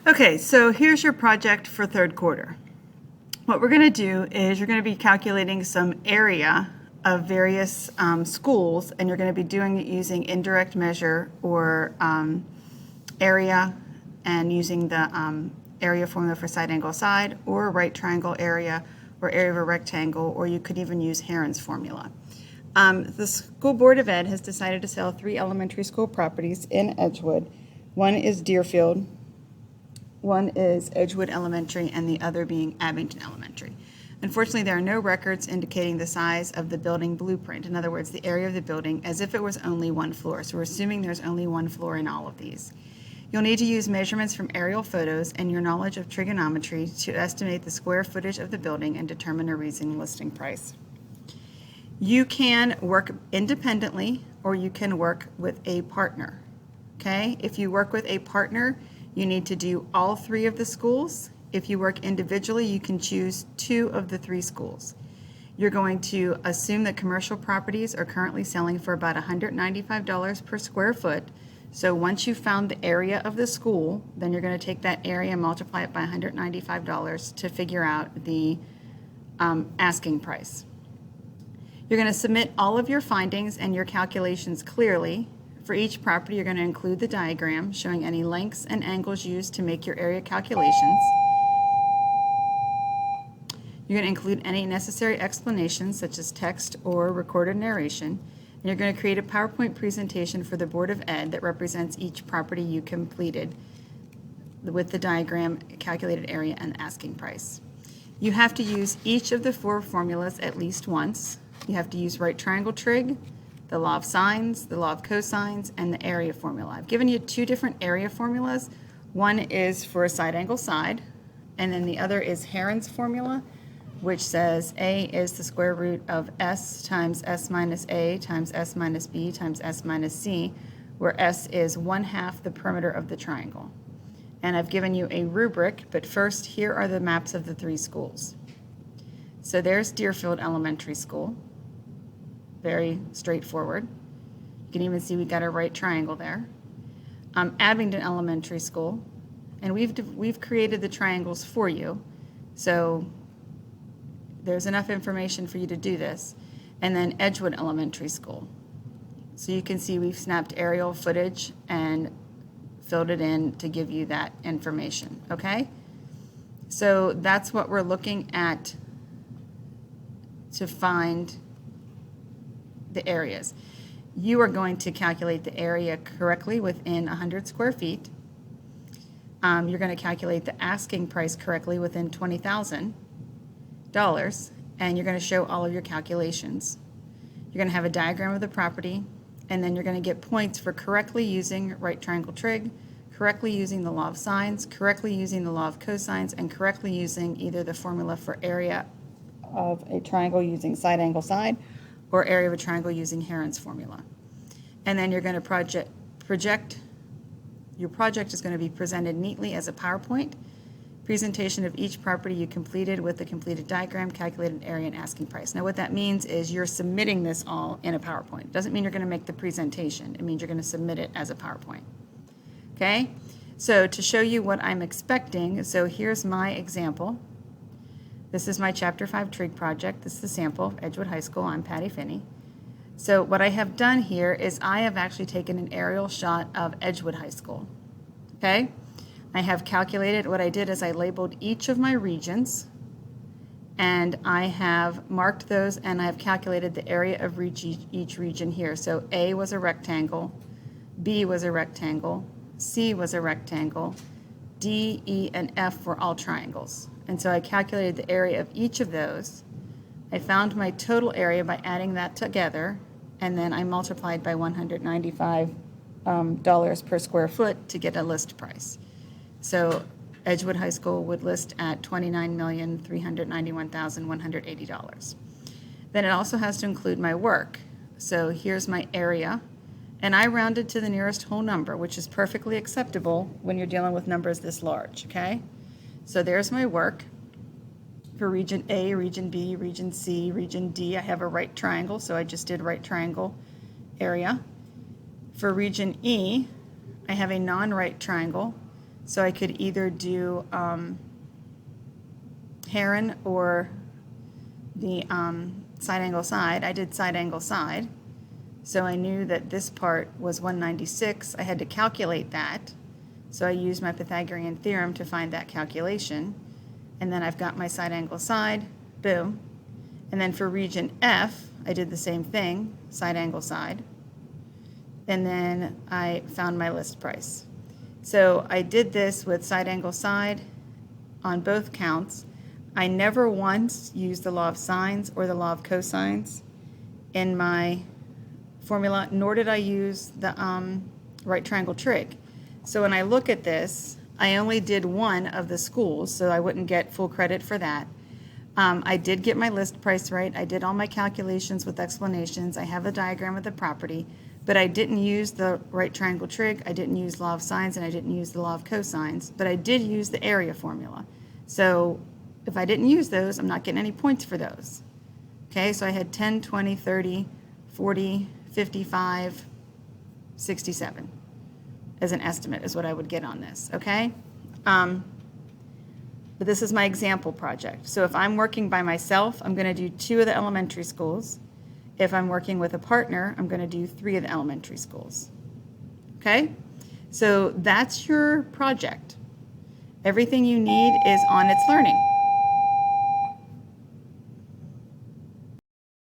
Okay, so here's your project for third quarter. What we're going to do is you're going to be calculating some area of various schools, and you're going to be doing it using indirect measure or area, and using the area formula for side angle side, or right triangle area, or area of a rectangle, or you could even use Heron's formula. The School Board of Ed has decided to sell 3 elementary school properties in Edgewood. One is Deerfield, one is Edgewood Elementary, and the other being Abington Elementary. Unfortunately, there are no records indicating the size of the building blueprint. In other words, the area of the building, as if it was only one floor. So we're assuming there's only one floor in all of these. You'll need to use measurements from aerial photos and your knowledge of trigonometry to estimate the square footage of the building and determine a reasonable listing price. You can work independently, or you can work with a partner. Okay? If you work with a partner, you need to do all 3 of the schools. If you work individually, you can choose 2 of the 3 schools. You're going to assume that commercial properties are currently selling for about $195 per square foot. So once you've found the area of the school, then you're going to take that area and multiply it by $195 to figure out the asking price. You're going to submit all of your findings and your calculations clearly. For each property, you're going to include the diagram showing any lengths and angles used to make your area calculations. You're going to include any necessary explanations, such as text or recorded narration. And you're going to create a PowerPoint presentation for the Board of Ed that represents each property you completed with the diagram, calculated area, and asking price. You have to use each of the 4 formulas at least once. You have to use right triangle trig, the law of sines, the law of cosines, and the area formula. I've given you 2 different area formulas. One is for a side angle side, and then the other is Heron's formula, which says A is the square root of S times S minus A times S minus B times S minus C, where S is 1/2 the perimeter of the triangle. And I've given you a rubric, but first, here are the maps of the 3 schools. So there's Deerfield Elementary School. Very straightforward. You can even see we got a right triangle there. Abington Elementary School, and we've created the triangles for you, so there's enough information for you to do this. And then Edgewood Elementary School. So you can see we've snapped aerial footage and filled it in to give you that information, okay? So that's what we're looking at to find the areas. You are going to calculate the area correctly within 100 square feet. You're going to calculate the asking price correctly within $20,000, and you're going to show all of your calculations. You're going to have a diagram of the property, and then you're going to get points for correctly using right triangle trig, correctly using the law of sines, correctly using the law of cosines, and correctly using either the formula for area of a triangle using side angle side, or area of a triangle using Heron's formula. And then you're going to project. Your project is going to be presented neatly as a PowerPoint presentation of each property you completed with the completed diagram, calculated area, and asking price. Now what that means is you're submitting this all in a PowerPoint. It doesn't mean you're going to make the presentation. It means you're going to submit it as a PowerPoint. Okay? So to show you what I'm expecting, so here's my example. This is my Chapter 5 trig project. This is the sample of Edgewood High School. I'm Patty Finney. So what I have done here is I have actually taken an aerial shot of Edgewood High School. Okay? I have calculated, what I did is I labeled each of my regions, and I have marked those, and I have calculated the area of each region here. So A was a rectangle, B was a rectangle, C was a rectangle, D, E, and F were all triangles. And so I calculated the area of each of those. I found my total area by adding that together, and then I multiplied by $195 per square foot to get a list price. So Edgewood High School would list at $29,391,180. Then it also has to include my work. So here's my area, and I rounded to the nearest whole number, which is perfectly acceptable when you're dealing with numbers this large, okay? So there's my work for region A, region B, region C, region D. I have a right triangle, so I just did right triangle area. For region E, I have a non-right triangle, So I could either do Heron or the side angle side. I did side angle side. So I knew that this part was 196. I had to calculate that. So I used my Pythagorean theorem to find that calculation. And then I've got my side angle side, boom. And then for region F, I did the same thing, side angle side. And then I found my list price. So I did this with side angle side on both counts. I never once used the law of sines or the law of cosines in my formula, nor did I use the right triangle trig. So when I look at this, I only did one of the schools, so I wouldn't get full credit for that. I did get my list price right. I did all my calculations with explanations. I have a diagram of the property, but I didn't use the right triangle trig. I didn't use law of sines, and I didn't use the law of cosines, but I did use the area formula. So if I didn't use those, I'm not getting any points for those. Okay, so I had 10, 20, 30, 40, 55, 67 as an estimate is what I would get on this, okay? But this is my example project. So if I'm working by myself, I'm going to do 2 of the elementary schools. If I'm working with a partner, I'm going to do 3 of the elementary schools. Okay? So that's your project. Everything you need is on It's Learning.